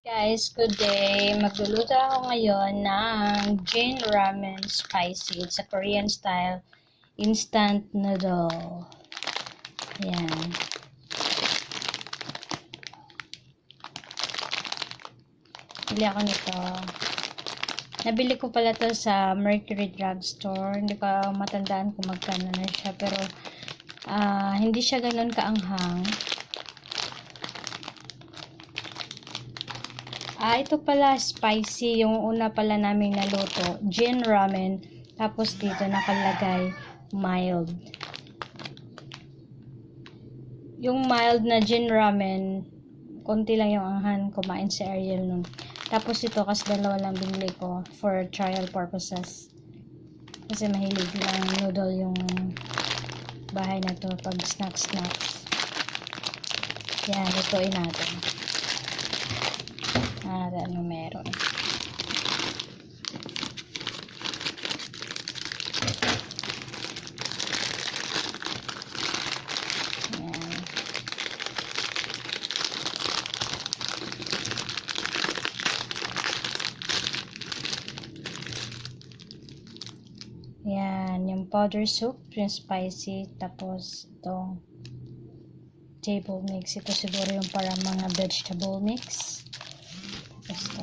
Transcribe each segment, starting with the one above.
Guys, good day. Magluluto ako ngayon ng Jin Ramen Spicy. It's a Korean style instant noodle. Ayan. Bili ako nito. Nabili ko pala to sa Mercury Drugstore. Hindi ko matandaan kung magkano na siya. Pero hindi siya ganun kaanghang. Ito pala spicy, yung una pala naming naluto, Jin Ramen, tapos dito nakalagay mild. Yung mild na Jin Ramen, konti lang yung anghan, kumain si Ariel nun. Tapos ito, kasi dalawa lang binili ko for trial purposes. Kasi mahilig lang noodle yung bahay na to pag snacks. Yan, lutuin natin. Ano meron. Ayan. Ayan, yung powder soup, yung spicy, tapos itong table mix. Ito siguro yung para mga vegetable mix. Ito.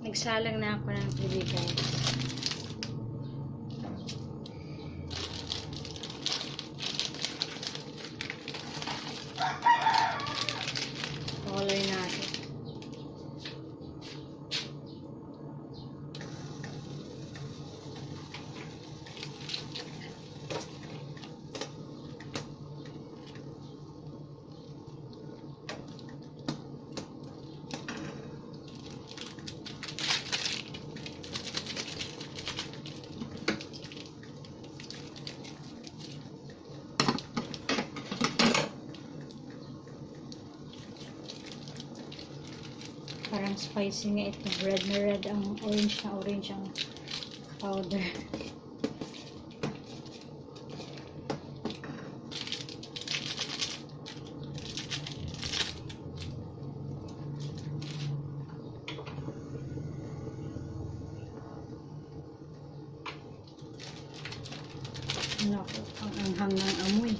Nagsalang na ako ng tubig, guys. Pakuloy natin. Parang spicy nga ito. Red na red ang orange ang powder. Naku, ang anghang ng amoy.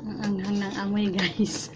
Ang anghang ng amoy, guys.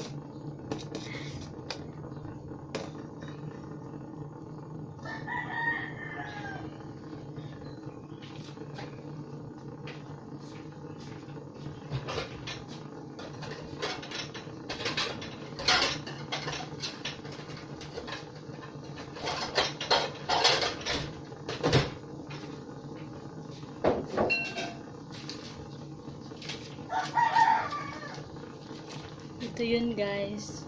Ito yun, guys.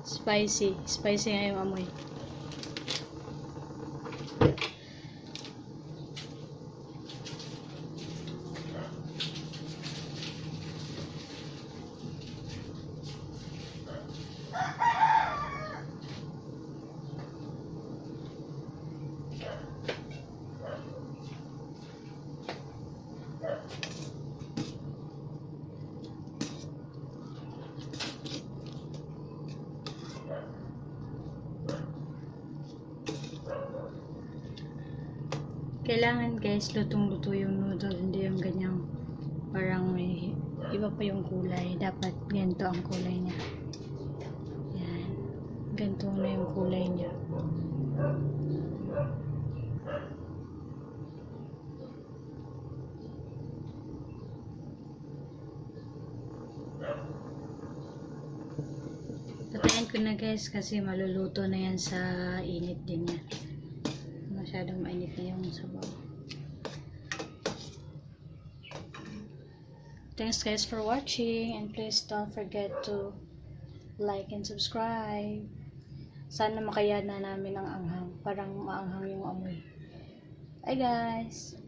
Spicy nga yung amoy. Kailangan guys, lutong-luto yung noodle, hindi yung ganyang parang may iba pa yung kulay. Dapat ganito ang kulay niya. Yan. Ganito na yung kulay niya. Patayin ko na guys kasi maluluto na yan sa init din yan. Masyadong mainit na yung sabaw. Thanks guys for watching, and please don't forget to like and subscribe. Sana makaya na namin ang anghang. Parang maanghang yung amoy. Bye guys!